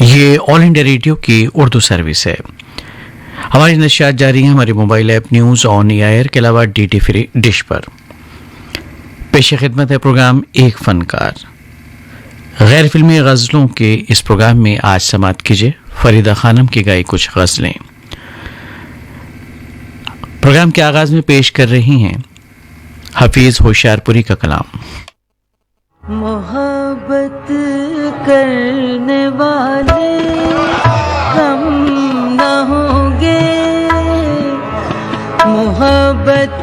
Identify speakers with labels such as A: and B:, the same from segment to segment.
A: ये all India radio की Urdu service है। हमारी नशियात जारी हैं हमारे mobile app news on air के अलावा DT फ्री डिश पर। पेश खिदमत है प्रोग्राम एक फनकार। गैर फिल्मी गज़लों के इस प्रोग्राम में आज समाअत कीजिए फरीदा खानम की गाई कुछ गज़लें। प्रोग्राम के आगाज में पेश कर रही हैं हफीज़ होशियारपुरी का कलाम।
B: मोहब्बत करने वाले कम न होंगे, मोहब्बत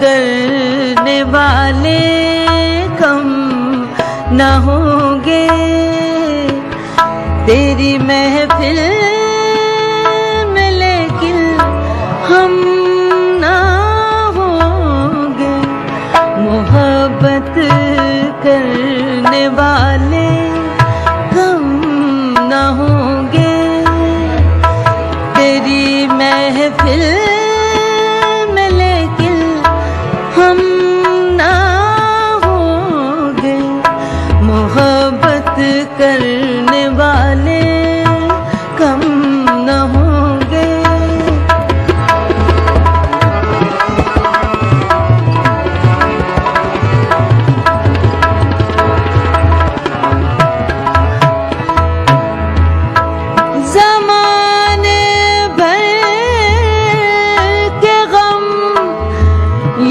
B: करने वाले कम न होंगे, तेरी महफिल में लेकिन हम ना होंगे, मोहब्बत करने वाले कम न होंगे, तेरी महफिल में लेकिन हम ना होंगे, मोहब्बत करने वाले कम न होंगे।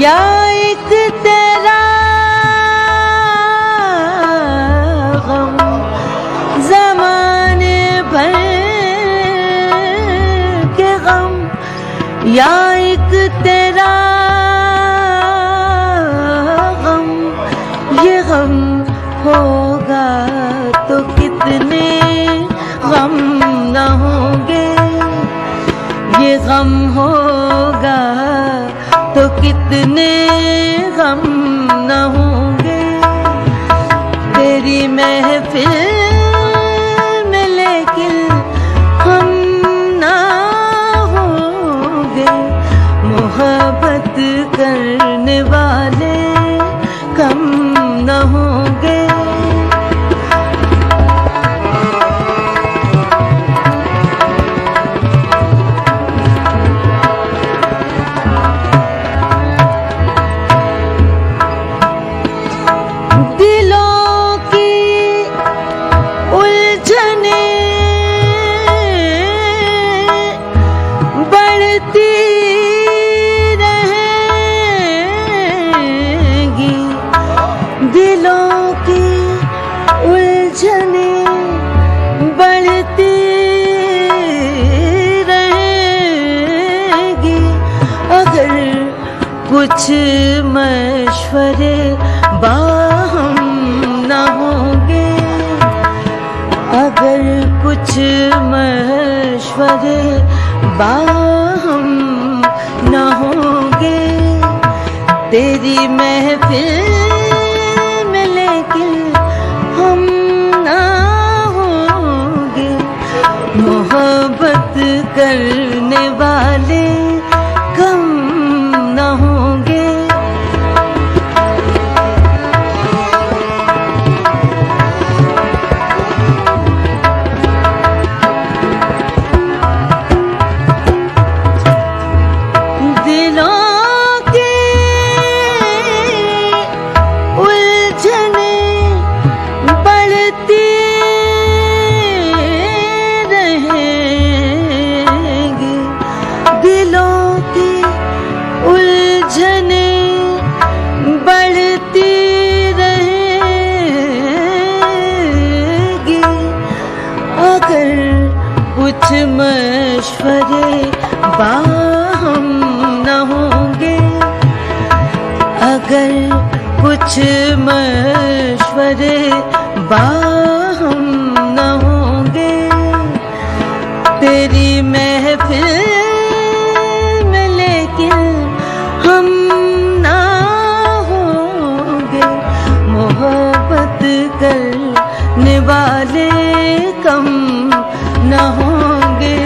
B: या एक तेरा गम, ज़माने भर के गम, या एक तेरा गम, ये गम होगा तो कितने गम न होंगे, ये गम होगा तो कितने गम न होंगे, तेरी महफिल में लेकिन हम ना होंगे, मोहब्बत करने वाले कम न होंगे। कुछ मशवरे बाहम न होंगे, अगर कुछ मशवरे बाहम न होंगे, तेरी महफिल में लेकिन हम ना होंगे, मोहब्बत करने वाले कम न होंगे। मशवरे बाहम न होंगे, अगर कुछ मशवरे बाहम न होंगे, तेरी महफिल में लेकिन हम ना होंगे, मोहब्बत करने वाले कम न होंगे।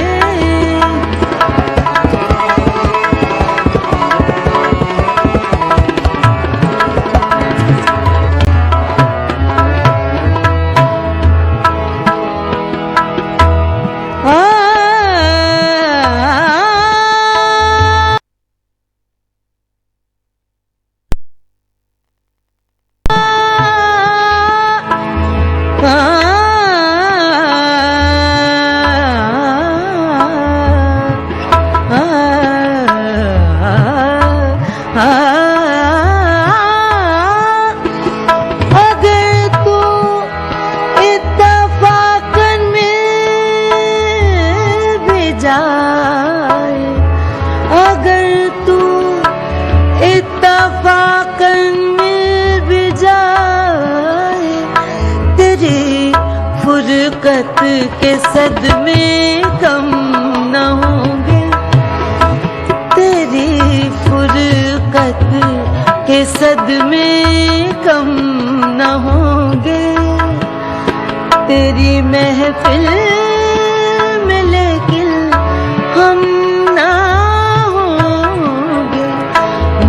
B: जाए, अगर तू इत्तफाकन मिल भी जाए, तेरी फुरकत के सदमे कम न होंगे, तेरी फुरकत के सदमे कम न होंगे, तेरी महफिल में लेकिन हम ना होंगे,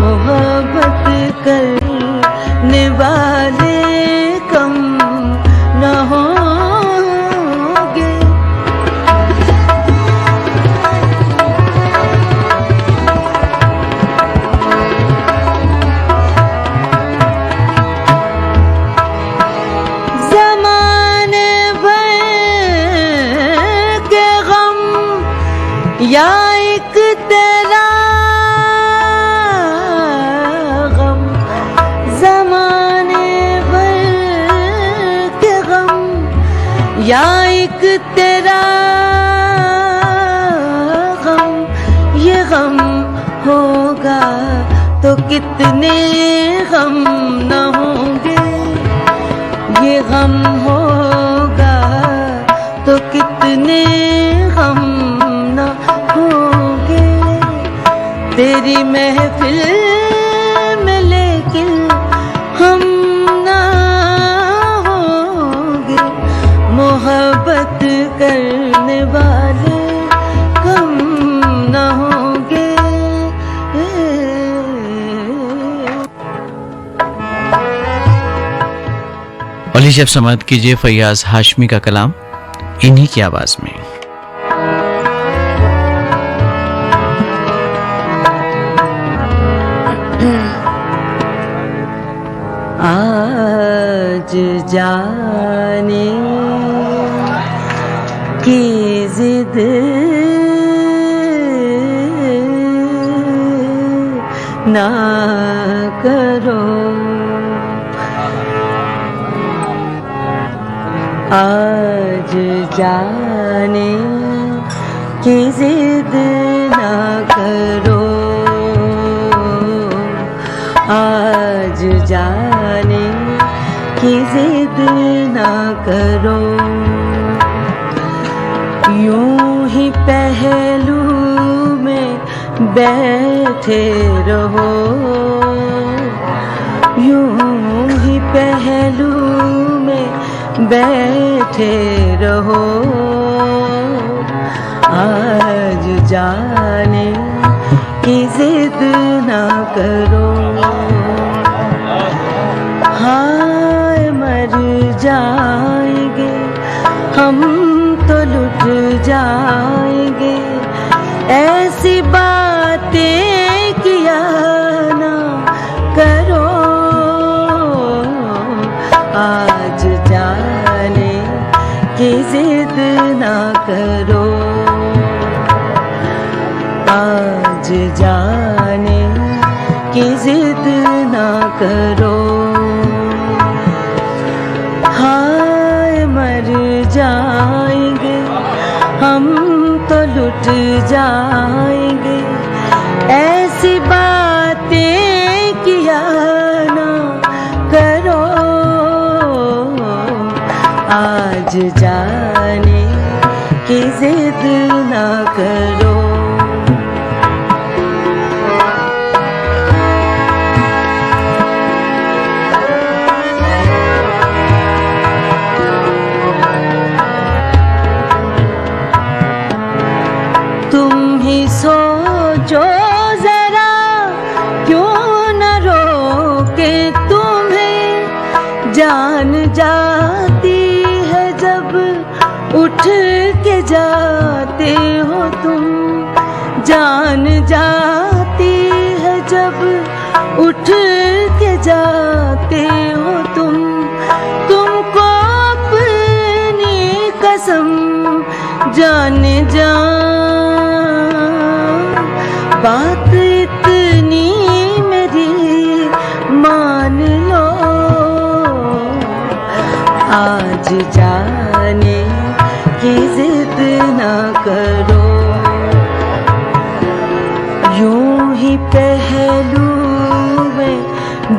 B: मोहब्बत करने वाले कम न होंगे। या एक तेरा गम, ज़माने भर के गम, या एक तेरा गम, ये गम होगा तो कितने गम न होंगे, ये गम होगा तो कितने गम न होंगे, तेरी महफिल में लेकिन हम ना होंगे, मोहब्बत करने वाले कम न होंगे।
A: और लीजिए अब समाअत कीजिए फैयाज हाशमी का कलाम इन्हीं की आवाज में।
B: आज जाने की जिद ना करो, आज जाने की जिद ना करो, आज जाने की जिद ना करो, यूं ही पहलू में बैठे रहो, यूं ही पहलू में बैठे रहो, आज जाने की जिद ना करो, हाय मर जाएंगे हम तो लुट जाएंगे, ऐसी बातें किया ना करो, आज जाने की जिद ना करो, आज जाने की जिद ना करो, हाय मर जाएंगे हम तो लुट जाएंगे, ऐसी बातें किया ना करो, आज जाने की जिद ना करो। तुम ही सोचो जरा क्यों न रोके तुम्हें, जान जाती है जब उठ के जाते हो तुम, जान जाती है जब उठ के जाते हो तुम, तुमको अपनी कसम जाने जा, बात इतनी मेरी मान लो, आज जाने की जिद ना करो,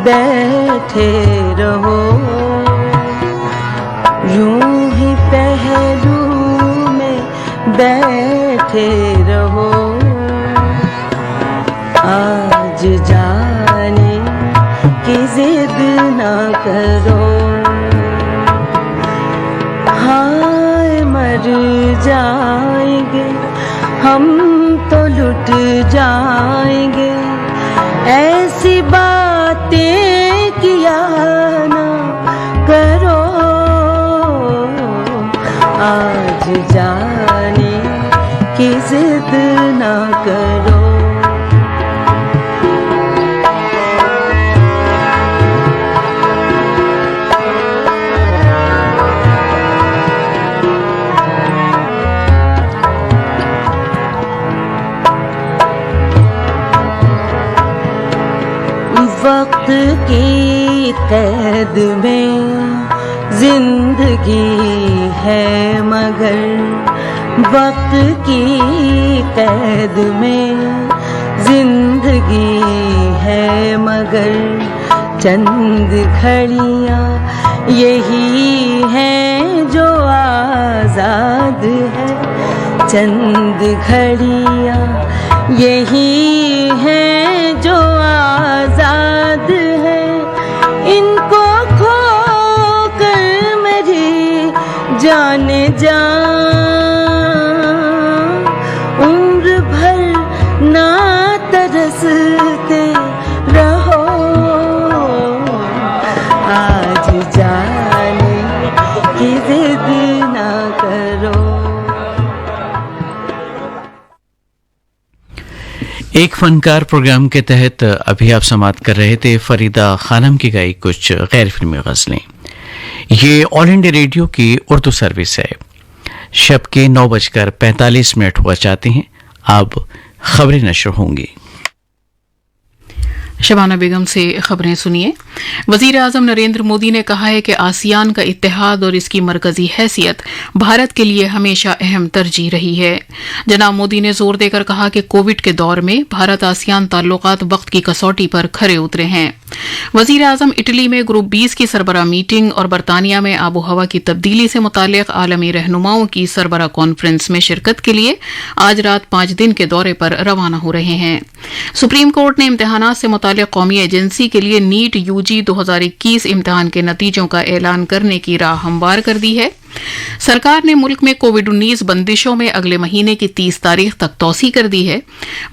B: बैठे रहो, यूं ही पहलू में बैठे रहो। आज जाने की जिद ना करो, हाय मर जाएंगे हम तो लुट जाएंगे, ऐसी बातें किया ना करो। आज जाने की जिद ना करो। वक्त की कैद में जिंदगी है मगर, वक्त की कैद में जिंदगी है मगर, चंद घड़ियां यही हैं जो आजाद है, चंद घड़ियां यही हैं जो आजाद है। इनको खो कर मेरी जान जा, उम्र भर ना तरसते रहो। आज जाने की जिद ना करो।
A: एक फनकार प्रोग्राम के तहत अभी आप समाप्त कर रहे थे फरीदा खानम की गाई कुछ गैर फिल्मी गजलें। ये ऑल इंडिया रेडियो की उर्दू सर्विस है। शब के 9:45 हुआ चाहते हैं। अब खबरें नशर होंगी।
C: शबाना बेगम से खबरें सुनिए। वजीर आजम नरेंद्र मोदी ने कहा है कि आसियान का इत्तेहाद और इसकी मरकजी हैसियत भारत के लिए हमेशा अहम तरजीह रही है। जनाब मोदी ने जोर देकर कहा कि कोविड के दौर में भारत आसियान ताल्लुकात वक्त की कसौटी पर खरे उतरे हैं। वजीर आजम इटली में ग्रुप 20 की सरबराह मीटिंग और बरतानिया में आबो हवा की तब्दीली से मुताल्लिक आलमी रहनुमाओं की सरबराह कॉन्फ्रेंस में शिरकत के लिए आज रात 5 दिन के दौरे पर रवाना हो रहे हैं। सुप्रीम कोर्ट ने इम्तिहानात से मुताल्लिक कौमी एजेंसी के लिए नीट यूजी 2021 इम्तिहान के नतीजों का ऐलान करने की राह हमवार कर दी है। सरकार ने मुल्क में कोविड-19 बंदिशों में अगले महीने की 30 तारीख तक तौसी कर दी है।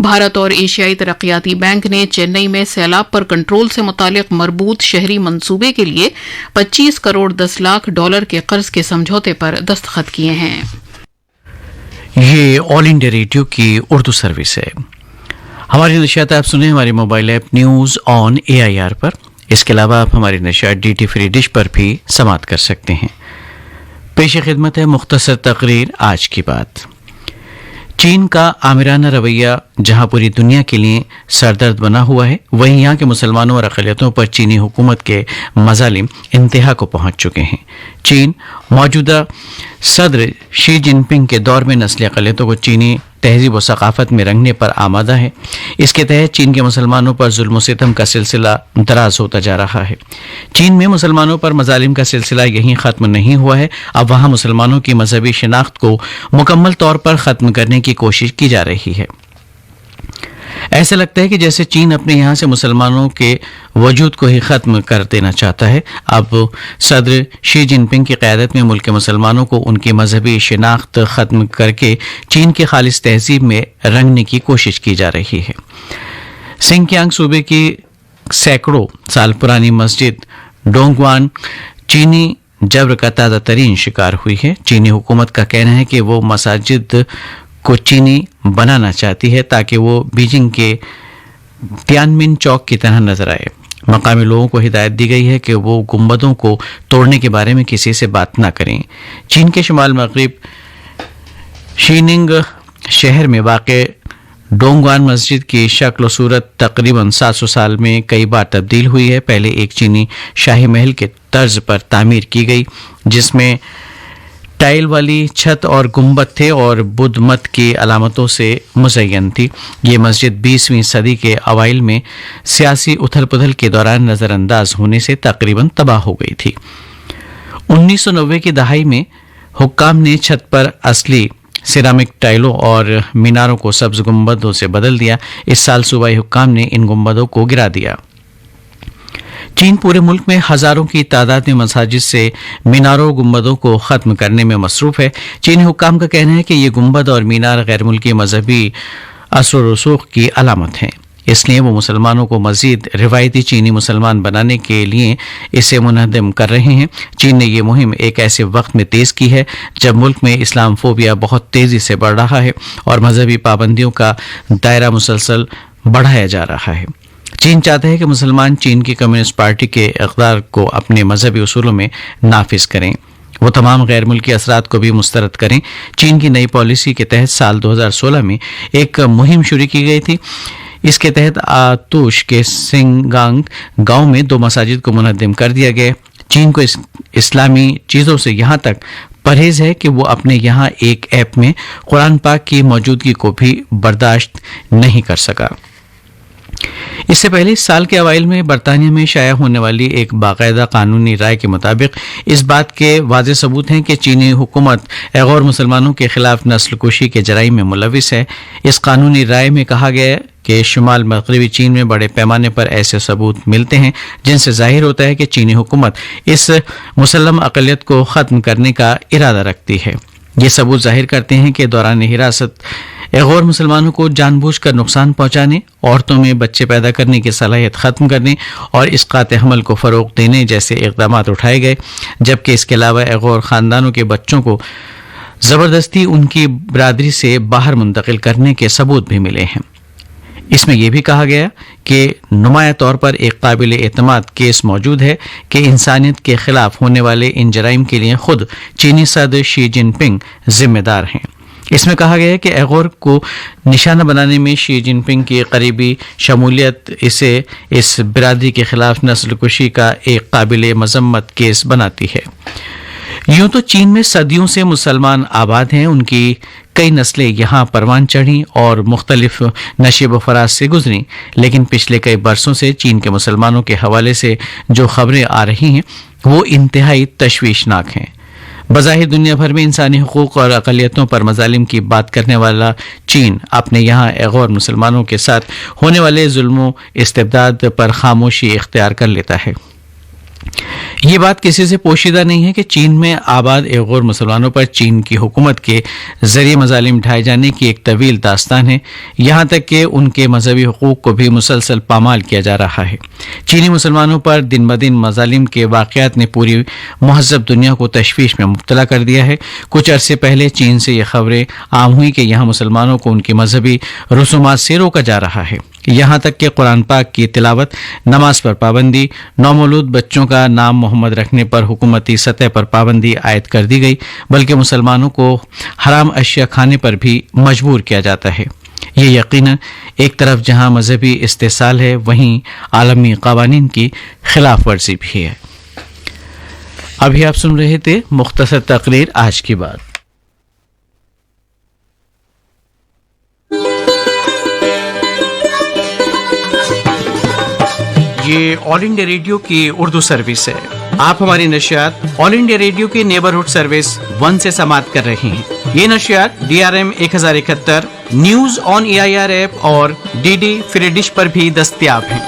C: भारत और एशियाई तरक्याती बैंक ने चेन्नई में सैलाब पर कंट्रोल से मुताल्लिक मरबूत शहरी मंसूबे के लिए 25 करोड़ 10 लाख डॉलर के कर्ज के समझौते पर दस्तखत किए हैं।
A: ये ऑल इंडिया रेडियो की उर्दू सर्विस है। हमारी नशियात आप सुने हमारे mobile app news on AIR पर। इसके अलावा आप हमारी नशियात DT फ्री डिश पर भी समाप्त कर सकते हैं। पेश खिदमत है मुख्तसर तकरीर आज की बात। चीन का आमिराना रवैया जहां पूरी दुनिया के लिए सरदर्द बना हुआ है, वहीं यहाँ के मुसलमानों और अक़लियतों पर चीनी हुकूमत के मज़ालिम इंतहा को पहुंच चुके हैं। चीन मौजूदा सदर शी जिनपिंग के दौर में नस्ली अक़लियतों को चीनी तहजीब व सकाफत में रंगने पर आमादा है। इसके तहत चीन के मुसलमानों पर जुल्म सितम का सिलसिला दराज होता जा रहा है। चीन में मुसलमानों पर मजालिम का सिलसिला यहीं ख़त्म नहीं हुआ है, अब वहाँ मुसलमानों की मजहबी शिनाख्त को मुकम्मल तौर पर ख़त्म करने की कोशिश की जा रही है। ऐसा लगता है कि जैसे चीन अपने यहाँ से मुसलमानों के वजूद को ही ख़त्म कर देना चाहता है। अब सदर शी जिनपिंग की क़यादत में मुल्क के मुसलमानों को उनकी मजहबी शिनाख्त ख़त्म करके चीन के खालिस तहजीब में रंगने की कोशिश की जा रही है। सिंकियांग सूबे की सैकड़ों साल पुरानी मस्जिद डोंगवान चीनी जबर का ताज़ा तरीन शिकार हुई है। चीनी हुकूमत का कहना है कि वो मसाजिद को चीनी बनाना चाहती है ताकि वो बीजिंग के तियानमिन चौक की तरह नजर आए। मकामी लोगों को हिदायत दी गई है कि वो गुंबदों को तोड़ने के बारे में किसी से बात ना करें। चीन के शुमाल मगरिब शीनिंग शहर में वाक़े डोंगवान मस्जिद की शक्ल सूरत तकरीबन 700 साल में कई बार तब्दील हुई है। पहले एक चीनी शाही महल के तर्ज पर तामीर की गई, जिसमें टाइल वाली छत और गुंबद थे और बुद्ध मत की अलामतों से मुज़य्यन थी। ये मस्जिद 20वीं सदी के अवाइल में सियासी उथल पुथल के दौरान नज़रअंदाज होने से तकरीबन तबाह हो गई थी। 1990 की दहाई में हुक्काम ने छत पर असली सिरामिक टाइलों और मीनारों को सब्ज गुंबदों से बदल दिया। इस साल सूबाई हुक्काम ने इन गुंबदों को गिरा दिया। चीन पूरे मुल्क में हजारों की तादाद में मसाजिद से मीनारों गुंबदों को खत्म करने में मसरूफ है। चीनी हुक्काम का कहना है कि ये गुंबद और मीनार गैर मुल्की मजहबी असर रसूख की अलामत हैं, इसलिए वो मुसलमानों को मजीद रिवायती चीनी मुसलमान बनाने के लिए इसे मुनहदम कर रहे हैं। चीन ने यह मुहिम एक ऐसे वक्त में तेज की है जब मुल्क में इस्लाम फोबिया बहुत तेजी से बढ़ रहा है और मजहबी पाबंदियों का दायरा मुसलसल बढ़ाया जा रहा है। चीन चाहता है कि मुसलमान चीन की कम्युनिस्ट पार्टी के इक़्तिदार को अपने मजहबी उसूलों में नाफिज करें, वो तमाम गैर मुल्की असरात को भी मुस्तरद करें। चीन की नई पॉलिसी के तहत साल 2016 में एक मुहिम शुरू की गई थी। इसके तहत आतूश के सिंगांग गांव में 2 मसाजिद को मुनहदम कर दिया गया। चीन को इस्लामी चीज़ों से यहाँ तक परहेज है कि वो अपने यहाँ एक ऐप में कुरान पाक की मौजूदगी को भी बर्दाश्त नहीं कर सका। इससे पहले इस साल के अवाइल में बरतानिया में शाया होने वाली एक बाकायदा कानूनी राय के मुताबिक इस बात के वाज़ेह सबूत हैं कि चीनी हुकूमत गैर मुसलमानों के खिलाफ नस्ल कुशी के जराइम में मुलविस है। इस कानूनी राय में कहा गया है कि शुमाल मगरबी चीन में बड़े पैमाने पर ऐसे सबूत मिलते हैं जिनसे जाहिर होता है कि चीनी हुकूमत इस मुसल्लम अक़लियत को ख़त्म करने का इरादा रखती है। ये सबूत जाहिर करते हैं कि दौरान हिरासत गैर मुसलमानों को जानबूझकर नुकसान पहुंचाने, औरतों में बच्चे पैदा करने की सलाहियत ख़त्म करने और इसकात हमल को फ़रोग़ देने जैसे इक़दाम उठाए गए, जबकि इसके अलावा गैर ख़ानदानों के बच्चों को ज़बरदस्ती उनकी बरादरी से बाहर मुंतकिल करने के सबूत भी मिले हैं। इसमें यह भी कहा गया कि नुमाया तौर पर एक काबिल एतमाद केस मौजूद है कि इंसानियत के खिलाफ होने वाले इन जराइम के लिए खुद चीनी सदर शी जिनपिंग जिम्मेदार हैं। इसमें कहा गया है कि गैर को निशाना बनाने में शी जिनपिंग की करीबी शमूलियत इसे इस बिरादरी के खिलाफ नस्ल कुशी का एक काबिल मजम्मत केस बनाती है। यूं तो चीन में सदियों से मुसलमान आबाद हैं, उनकी कई नस्लें यहाँ परवान चढ़ी और मुख्तलिफ नशीब फराज से गुजरी, लेकिन पिछले कई बरसों से चीन के मुसलमानों के हवाले से जो खबरें आ रही हैं वो इंतहाई तशवीशनाक हैं। बज़ाहिर दुनिया भर में इंसानी हुकूक और अक़लियतों पर मज़ालिम की बात करने वाला चीन अपने यहाँ गैर मुसलमानों के साथ होने वाले जुल्म इस्तिबदाद पर खामोशी इख्तियार कर लेता है। ये बात किसी से पोशीदा नहीं है कि चीन में आबाद गैर मुसलमानों पर चीन की हुकूमत के जरिए मज़ालिम ढाए जाने की एक तवील दास्तान है, यहाँ तक कि उनके मजहबी हुकूक को भी मुसलसल पामाल किया जा रहा है। चीनी मुसलमानों पर दिन ब दिन मज़ालिम के वाक़यात ने पूरी महज़ब दुनिया को तशवीश में मुब्तला कर दिया है। कुछ अरसे पहले चीन से ये खबरें आम हुई कि यहाँ मुसलमानों को उनकी मजहबी रसूमात से रोका जा रहा है, यहाँ तक कि कुरान पाक की तिलावत, नमाज पर पाबंदी, नौमौलूद बच्चों का नाम मोहम्मद रखने पर हुकूमती सतह पर पाबंदी आयद कर दी गई, बल्कि मुसलमानों को हराम अशिया खाने पर भी मजबूर किया जाता है। ये यकीनन एक तरफ जहाँ मजहबी इस्तेसाल है, वहीं आलमी क़वानीन की खिलाफ वर्जी भी है। अभी आप सुन रहे थे मुख्तसर तकरीर आज की बात। ये ऑल इंडिया रेडियो की उर्दू सर्विस है। आप हमारी नशियात ऑल इंडिया रेडियो के नेबरहुड सर्विस 1 से समाप्त कर रहे हैं। ये नशियात DRM 1071, news on AIR app और DD फ्री डिश पर भी दस्तयाब हैं।